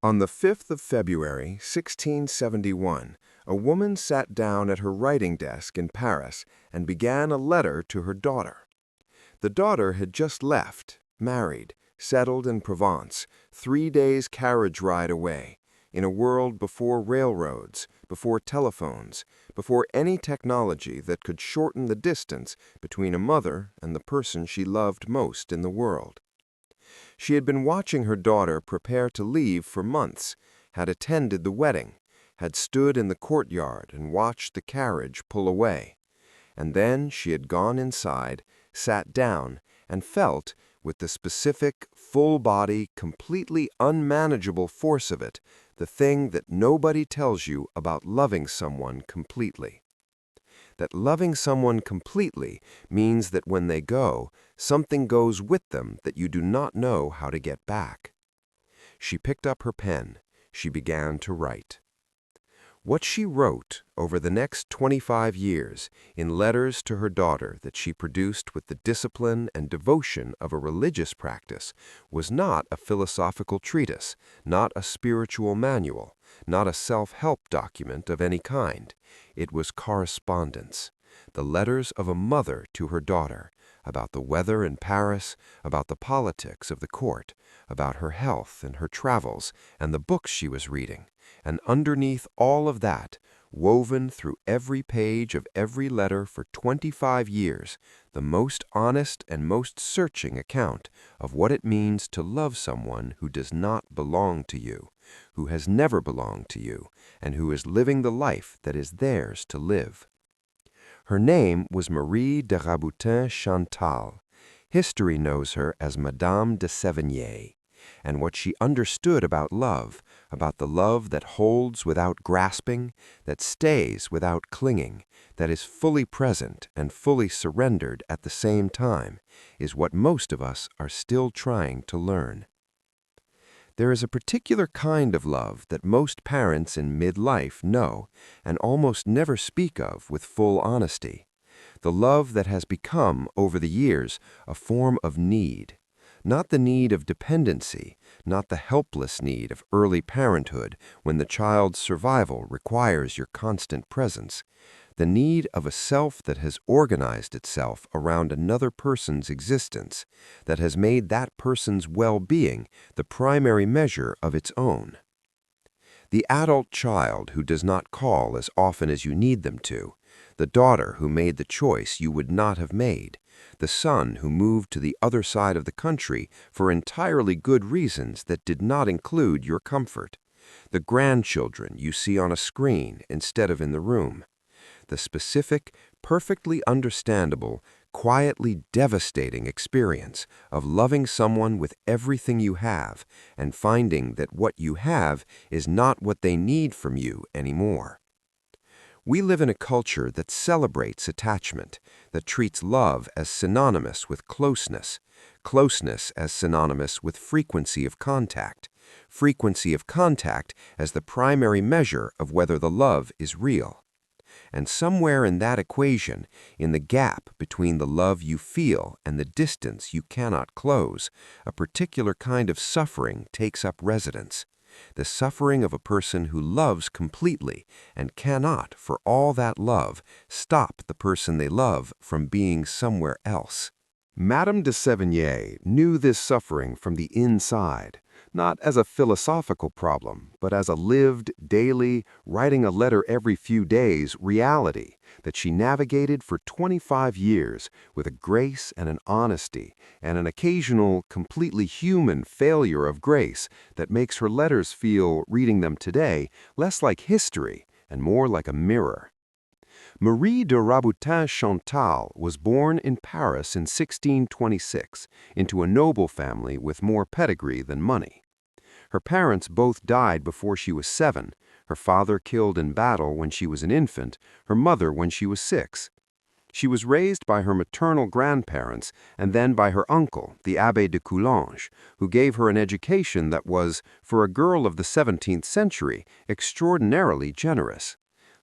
On the 5th of February, 1671, a woman sat down at her writing desk in Paris and began a letter to her daughter. The daughter had just left, married, settled in Provence, 3 days' carriage ride away, in a world before railroads, before telephones, before any technology that could shorten the distance between a mother and the person she loved most in the world. She had been watching her daughter prepare to leave for months, had attended the wedding, had stood in the courtyard and watched the carriage pull away. And then she had gone inside, sat down, and felt, with the specific, full-body, completely unmanageable force of it, the thing that nobody tells you about loving someone completely. That loving someone completely means that when they go, something goes with them that you do not know how to get back. She picked up her pen. She began to write. What she wrote over the next 25 years in letters to her daughter that she produced with the discipline and devotion of a religious practice was not a philosophical treatise, not a spiritual manual, not a self-help document of any kind. It was correspondence, the letters of a mother to her daughter, about the weather in Paris, about the politics of the court, about her health and her travels and the books she was reading. And underneath all of that, woven through every page of every letter for 25 years, the most honest and most searching account of what it means to love someone who does not belong to you, who has never belonged to you, and who is living the life that is theirs to live. Her name was Marie de Rabutin Chantal. History knows her as Madame de Sévigné. And what she understood about love, about the love that holds without grasping, that stays without clinging, that is fully present and fully surrendered at the same time, is what most of us are still trying to learn. There is a particular kind of love that most parents in midlife know and almost never speak of with full honesty. The love that has become, over the years, a form of need. Not the need of dependency, not the helpless need of early parenthood when the child's survival requires your constant presence. The need of a self that has organized itself around another person's existence, that has made that person's well-being the primary measure of its own. The adult child who does not call as often as you need them to, the daughter who made the choice you would not have made, the son who moved to the other side of the country for entirely good reasons that did not include your comfort, the grandchildren you see on a screen instead of in the room. The specific, perfectly understandable, quietly devastating experience of loving someone with everything you have and finding that what you have is not what they need from you anymore. We live in a culture that celebrates attachment, that treats love as synonymous with closeness, closeness as synonymous with frequency of contact as the primary measure of whether the love is real. And somewhere in that equation, in the gap between the love you feel and the distance you cannot close, a particular kind of suffering takes up residence. The suffering of a person who loves completely and cannot, for all that love, stop the person they love from being somewhere else. Madame de Sévigné knew this suffering from the inside, not as a philosophical problem, but as a lived, daily, writing a letter every few days reality that she navigated for 25 years with a grace and an honesty and an occasional, completely human failure of grace that makes her letters feel, reading them today, less like history and more like a mirror. Marie de Rabutin Chantal was born in Paris in 1626 into a noble family with more pedigree than money. Her parents both died before she was 7, her father killed in battle when she was an infant, her mother when she was 6. She was raised by her maternal grandparents and then by her uncle, the Abbé de Coulanges, who gave her an education that was, for a girl of the 17th century, extraordinarily generous.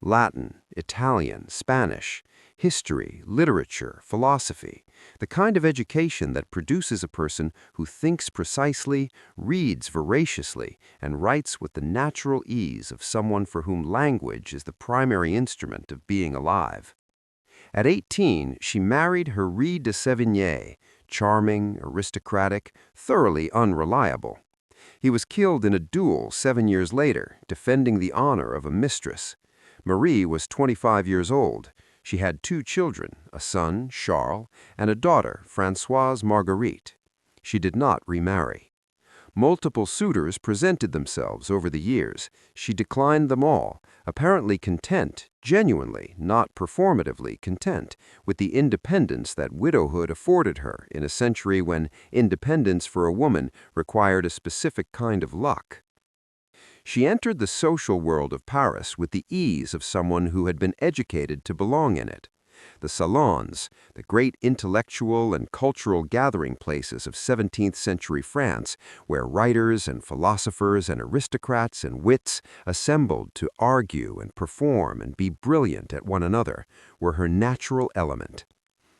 Latin, Italian, Spanish, history, literature, philosophy, the kind of education that produces a person who thinks precisely, reads voraciously, and writes with the natural ease of someone for whom language is the primary instrument of being alive. At 18, she married Henri de Sévigné, charming, aristocratic, thoroughly unreliable. He was killed in a duel 7 years later, defending the honor of a mistress. Marie was 25 years old. She had 2 children, a son, Charles, and a daughter, Françoise Marguerite. She did not remarry. Multiple suitors presented themselves over the years. She declined them all, apparently content, genuinely, not performatively content, with the independence that widowhood afforded her in a century when independence for a woman required a specific kind of luck. She entered the social world of Paris with the ease of someone who had been educated to belong in it. The Salons, the great intellectual and cultural gathering places of 17th century France, where writers and philosophers and aristocrats and wits assembled to argue and perform and be brilliant at one another, were her natural element.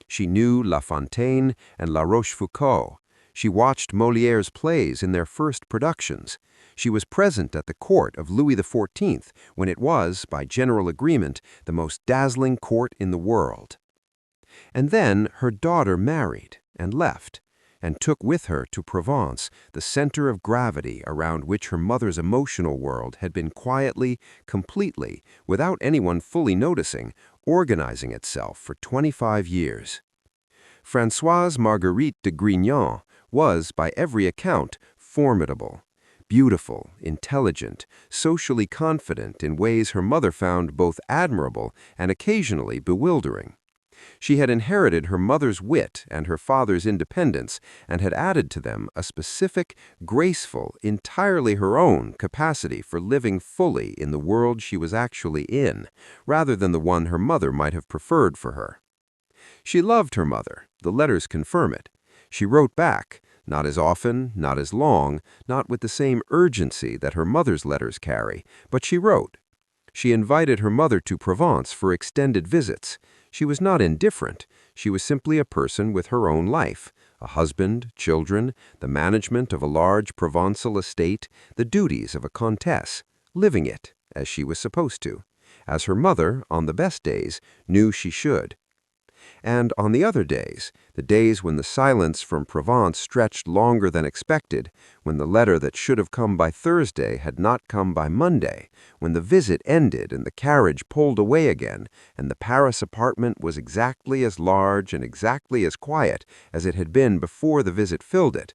She knew La Fontaine and La Rochefoucauld. She watched Molière's plays in their first productions. She was present at the court of Louis XIV when it was, by general agreement, the most dazzling court in the world. And then her daughter married and left, and took with her to Provence the center of gravity around which her mother's emotional world had been quietly, completely, without anyone fully noticing, organizing itself for 25 years. Françoise Marguerite de Grignan was, by every account, formidable. Beautiful, intelligent, socially confident in ways her mother found both admirable and occasionally bewildering. She had inherited her mother's wit and her father's independence and had added to them a specific, graceful, entirely her own capacity for living fully in the world she was actually in, rather than the one her mother might have preferred for her. She loved her mother. The letters confirm it. She wrote back, not as often, not as long, not with the same urgency that her mother's letters carry, but she wrote. She invited her mother to Provence for extended visits. She was not indifferent. She was simply a person with her own life, a husband, children, the management of a large Provençal estate, the duties of a countess, living it, as she was supposed to, as her mother, on the best days, knew she should. And on the other days, the days when the silence from Provence stretched longer than expected, when the letter that should have come by Thursday had not come by Monday, when the visit ended and the carriage pulled away again, and the Paris apartment was exactly as large and exactly as quiet as it had been before the visit filled it,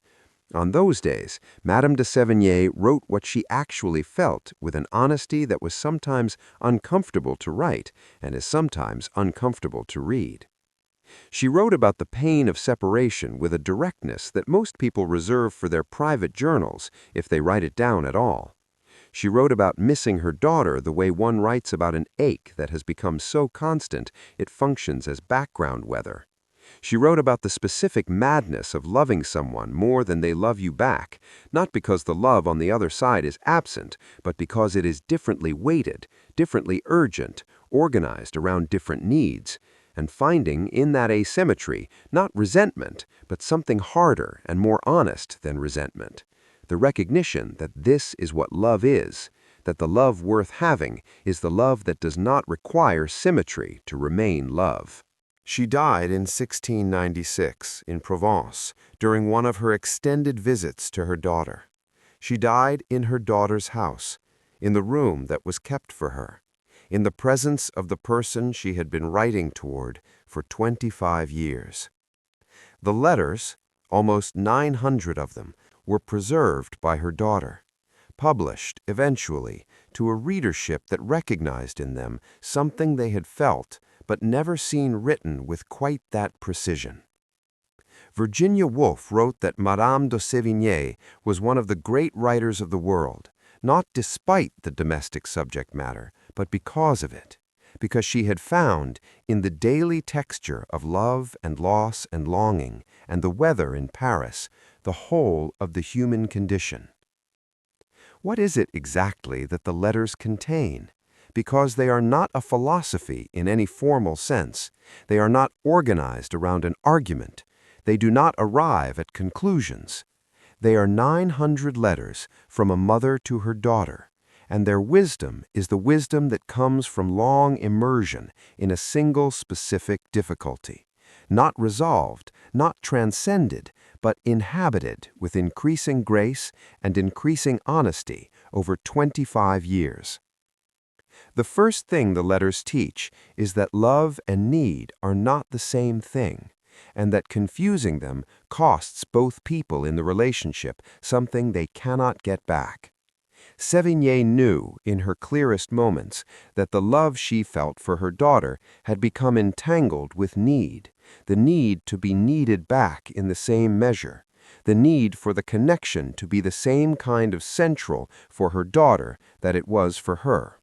on those days, Madame de Sévigné wrote what she actually felt with an honesty that was sometimes uncomfortable to write and is sometimes uncomfortable to read. She wrote about the pain of separation with a directness that most people reserve for their private journals, if they write it down at all. She wrote about missing her daughter the way one writes about an ache that has become so constant it functions as background weather. She wrote about the specific madness of loving someone more than they love you back, not because the love on the other side is absent, but because it is differently weighted, differently urgent, organized around different needs, and finding in that asymmetry not resentment, but something harder and more honest than resentment, the recognition that this is what love is, that the love worth having is the love that does not require symmetry to remain love. She died in 1696 in Provence during one of her extended visits to her daughter. She died in her daughter's house, in the room that was kept for her, in the presence of the person she had been writing toward for 25 years. The letters, almost 900 of them, were preserved by her daughter, published, eventually, to a readership that recognized in them something they had felt but never seen written with quite that precision. Virginia Woolf wrote that Madame de Sévigné was one of the great writers of the world, not despite the domestic subject matter, but because of it, because she had found, in the daily texture of love and loss and longing and the weather in Paris, the whole of the human condition. What is it exactly that the letters contain? because they are not a philosophy in any formal sense. They are not organized around an argument. They do not arrive at conclusions. They are 900 letters from a mother to her daughter, and their wisdom is the wisdom that comes from long immersion in a single specific difficulty, not resolved, not transcended, but inhabited with increasing grace and increasing honesty over 25 years. The first thing the letters teach is that love and need are not the same thing, and that confusing them costs both people in the relationship something they cannot get back. Sévigné knew, in her clearest moments, that the love she felt for her daughter had become entangled with need, the need to be needed back in the same measure, the need for the connection to be the same kind of central for her daughter that it was for her.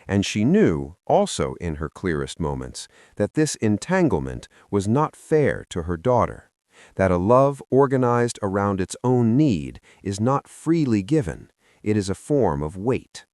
And she knew, also in her clearest moments, that this entanglement was not fair to her daughter, that a love organized around its own need is not freely given, it is a form of weight.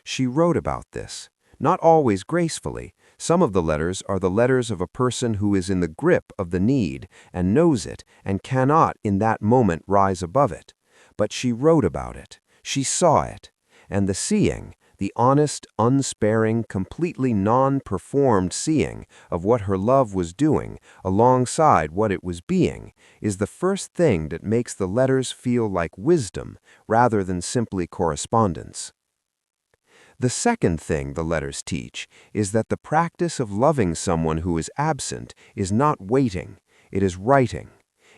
She wrote about this, not always gracefully. Some of the letters are the letters of a person who is in the grip of the need and knows it and cannot in that moment rise above it. But she wrote about it, she saw it, and the seeing, the honest, unsparing, completely non-performed seeing of what her love was doing alongside what it was being, is the first thing that makes the letters feel like wisdom rather than simply correspondence. The second thing the letters teach is that the practice of loving someone who is absent is not waiting, it is writing.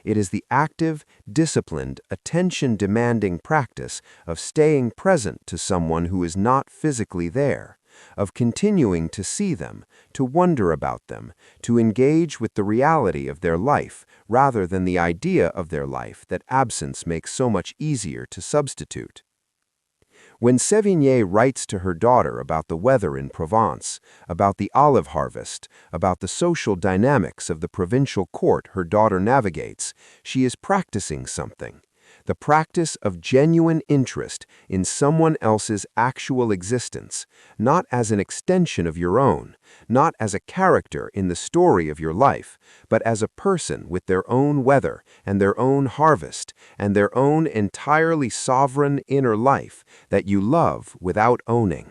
It is the active, disciplined, attention-demanding practice of staying present to someone who is not physically there, of continuing to see them, to wonder about them, to engage with the reality of their life rather than the idea of their life that absence makes so much easier to substitute. When Sévigné writes to her daughter about the weather in Provence, about the olive harvest, about the social dynamics of the provincial court her daughter navigates, she is practicing something. The practice of genuine interest in someone else's actual existence, not as an extension of your own, not as a character in the story of your life, but as a person with their own weather and their own harvest and their own entirely sovereign inner life that you love without owning.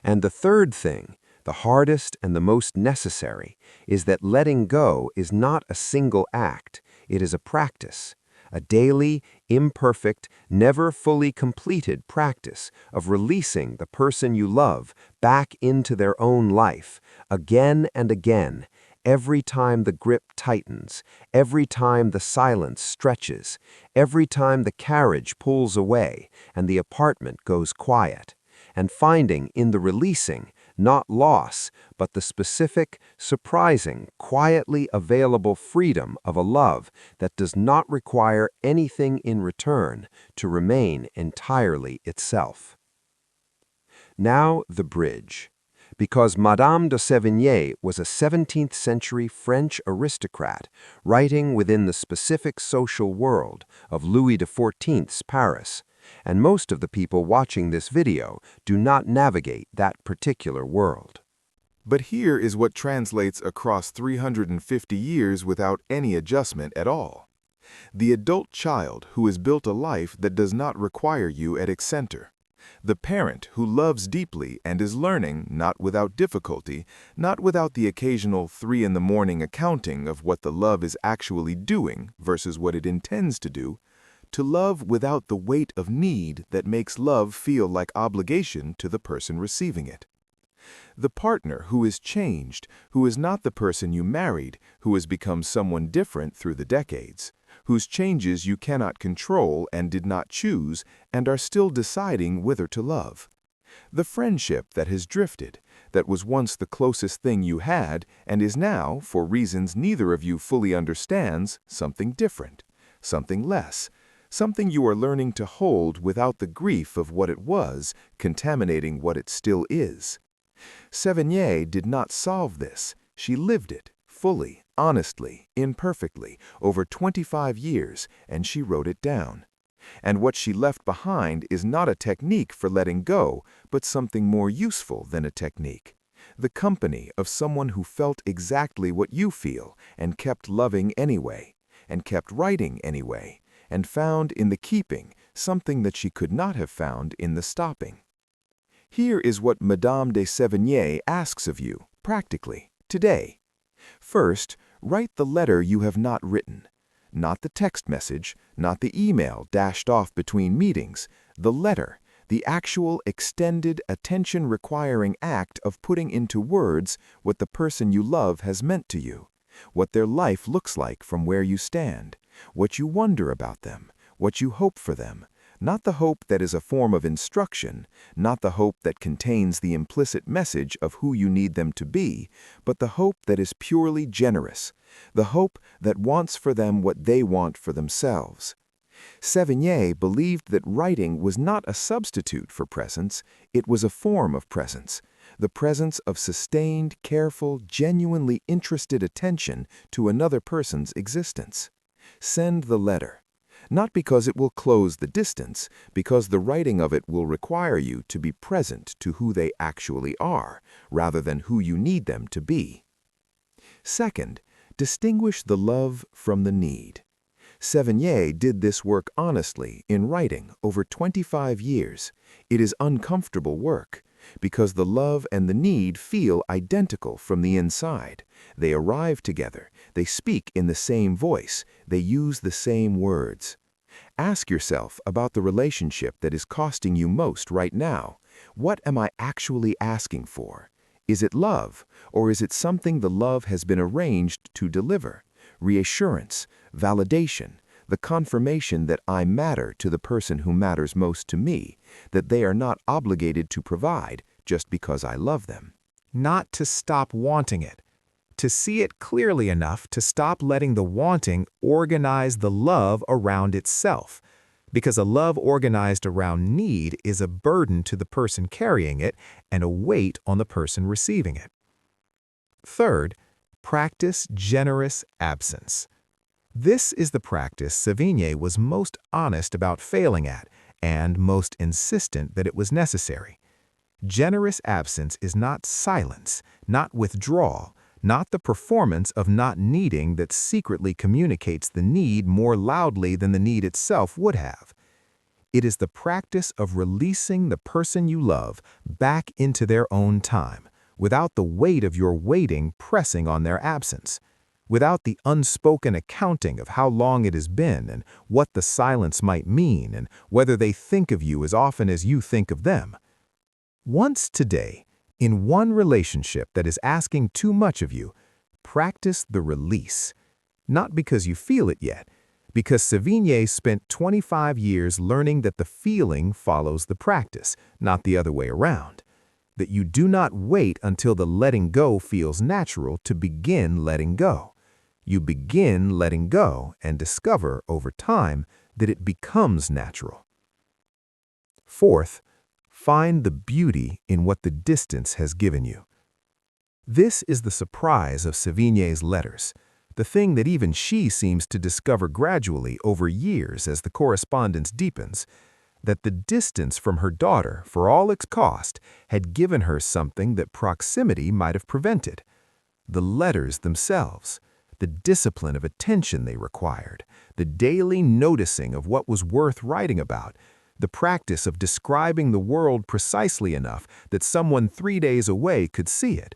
And the third thing, the hardest and the most necessary, is that letting go is not a single act, it is a practice. A daily, imperfect, never fully completed practice of releasing the person you love back into their own life, again and again, every time the grip tightens, every time the silence stretches, every time the carriage pulls away and the apartment goes quiet, and finding in the releasing not loss, but the specific, surprising, quietly available freedom of a love that does not require anything in return to remain entirely itself. Now the bridge. Because Madame de Sévigné was a 17th century French aristocrat writing within the specific social world of Louis XIV's Paris, and most of the people watching this video do not navigate that particular world. But here is what translates across 350 years without any adjustment at all. The adult child who has built a life that does not require you at its center. The parent who loves deeply and is learning, not without difficulty, not without the occasional 3 in the morning accounting of what the love is actually doing versus what it intends to do, to love without the weight of need that makes love feel like obligation to the person receiving it. The partner who is changed, who is not the person you married, who has become someone different through the decades, whose changes you cannot control and did not choose and are still deciding whether to love. The friendship that has drifted, that was once the closest thing you had and is now, for reasons neither of you fully understands, something different, something less, something you are learning to hold without the grief of what it was, contaminating what it still is. Sévigné did not solve this. She lived it, fully, honestly, imperfectly, over 25 years, and she wrote it down. And what she left behind is not a technique for letting go, but something more useful than a technique. The company of someone who felt exactly what you feel and kept loving anyway, and kept writing anyway, and found in the keeping something that she could not have found in the stopping. Here is what Madame de Sévigné asks of you, practically, today. First, write the letter you have not written. Not the text message, not the email dashed off between meetings, the letter, the actual extended attention-requiring act of putting into words what the person you love has meant to you, what their life looks like from where you stand, what you wonder about them, what you hope for them, not the hope that is a form of instruction, not the hope that contains the implicit message of who you need them to be, but the hope that is purely generous, the hope that wants for them what they want for themselves. Sévigné believed that writing was not a substitute for presence, it was a form of presence, the presence of sustained, careful, genuinely interested attention to another person's existence. Send the letter. Not because it will close the distance, because the writing of it will require you to be present to who they actually are, rather than who you need them to be. Second, distinguish the love from the need. Sévigné did this work honestly in writing over 25 years. It is uncomfortable work, because the love and the need feel identical from the inside. They arrive together, they speak in the same voice, they use the same words. Ask yourself about the relationship that is costing you most right now. What am I actually asking for? Is it love, or is it something the love has been arranged to deliver? Reassurance, validation, the confirmation that I matter to the person who matters most to me, that they are not obligated to provide just because I love them. Not to stop wanting it. To see it clearly enough to stop letting the wanting organize the love around itself. Because a love organized around need is a burden to the person carrying it and a weight on the person receiving it. Third, practice generous absence. This is the practice Sevigne was most honest about failing at and most insistent that it was necessary. Generous absence is not silence, not withdrawal, not the performance of not needing that secretly communicates the need more loudly than the need itself would have. It is the practice of releasing the person you love back into their own time, without the weight of your waiting pressing on their absence, without the unspoken accounting of how long it has been and what the silence might mean and whether they think of you as often as you think of them. Once today, in one relationship that is asking too much of you, practice the release. Not because you feel it yet, because Sévigné spent 25 years learning that the feeling follows the practice, not the other way around. That you do not wait until the letting go feels natural to begin letting go. You begin letting go and discover over time that it becomes natural. Fourth, find the beauty in what the distance has given you. This is the surprise of Sévigné's letters, the thing that even she seems to discover gradually over years as the correspondence deepens, that the distance from her daughter, for all its cost, had given her something that proximity might have prevented. The letters themselves, the discipline of attention they required, the daily noticing of what was worth writing about, the practice of describing the world precisely enough that someone 3 days away could see it,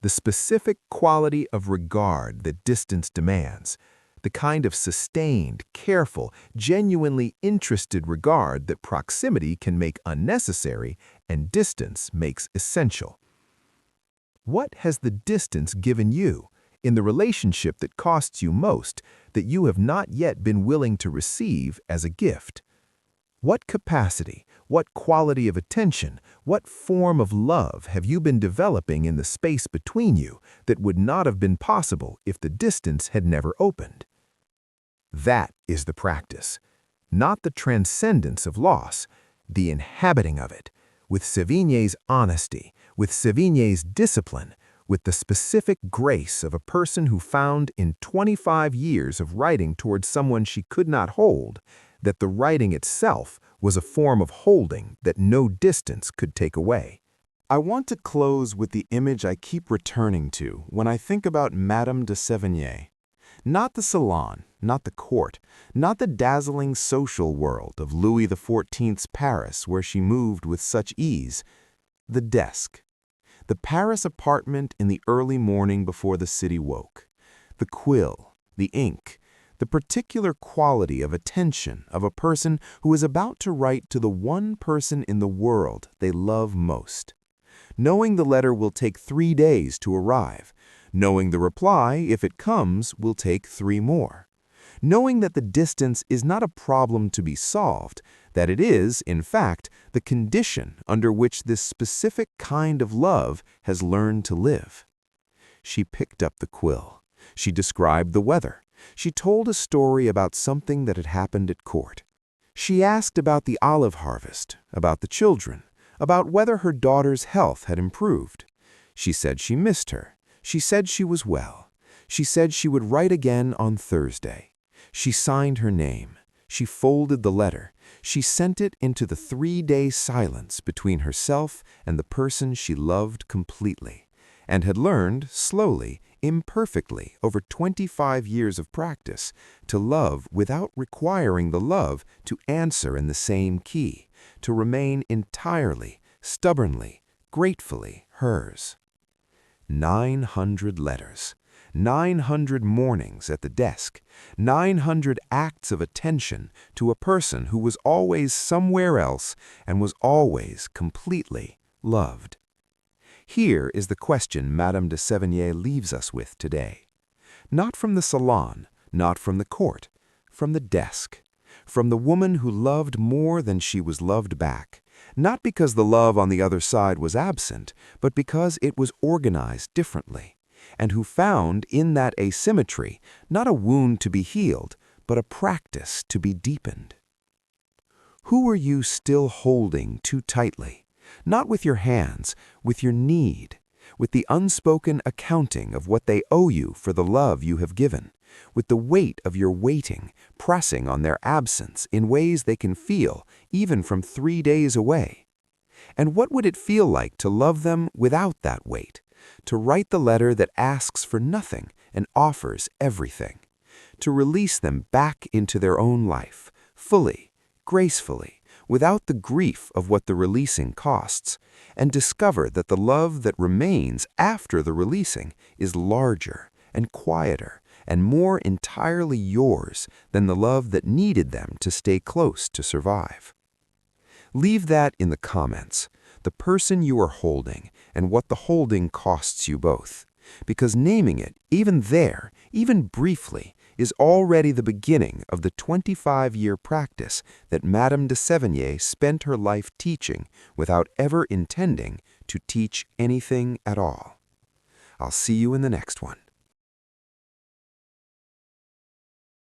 the specific quality of regard that distance demands, the kind of sustained, careful, genuinely interested regard that proximity can make unnecessary and distance makes essential. What has the distance given you in the relationship that costs you most that you have not yet been willing to receive as a gift? What capacity, what quality of attention, what form of love have you been developing in the space between you that would not have been possible if the distance had never opened? That is the practice, not the transcendence of loss, the inhabiting of it, with Sévigné's honesty, with Sévigné's discipline, with the specific grace of a person who found in 25 years of writing towards someone she could not hold, that the writing itself was a form of holding that no distance could take away. I want to close with the image I keep returning to when I think about Madame de Sévigné. Not the salon, not the court, not the dazzling social world of Louis XIV's Paris where she moved with such ease. The desk. The Paris apartment in the early morning before the city woke. The quill, the ink, the particular quality of attention of a person who is about to write to the one person in the world they love most. Knowing the letter will take 3 days to arrive. Knowing the reply, if it comes, will take 3 more. Knowing that the distance is not a problem to be solved, that it is, in fact, the condition under which this specific kind of love has learned to live. She picked up the quill. She described the weather. She told a story about something that had happened at court. She asked about the olive harvest, about the children, about whether her daughter's health had improved. She said she missed her. She said she was well. She said she would write again on Thursday. She signed her name. She folded the letter. She sent it into the 3-day silence between herself and the person she loved completely, and had learned, slowly, imperfectly, over 25 years of practice, to love without requiring the love to answer in the same key, to remain entirely, stubbornly, gratefully hers. 900 letters, 900 mornings at the desk, 900 acts of attention to a person who was always somewhere else and was always completely loved. Here is the question Madame de Sévigné leaves us with today. Not from the salon, not from the court, from the desk, from the woman who loved more than she was loved back, not because the love on the other side was absent, but because it was organized differently, and who found in that asymmetry not a wound to be healed, but a practice to be deepened. Who are you still holding too tightly? Not with your hands, with your need, with the unspoken accounting of what they owe you for the love you have given, with the weight of your waiting, pressing on their absence in ways they can feel even from 3 days away. And what would it feel like to love them without that weight, to write the letter that asks for nothing and offers everything, to release them back into their own life, fully, gracefully, without the grief of what the releasing costs, and discover that the love that remains after the releasing is larger and quieter and more entirely yours than the love that needed them to stay close to survive. Leave that in the comments, the person you are holding and what the holding costs you both, because naming it, even there, even briefly, is already the beginning of the 25-year practice that Madame de Sévigné spent her life teaching without ever intending to teach anything at all. I'll see you in the next one.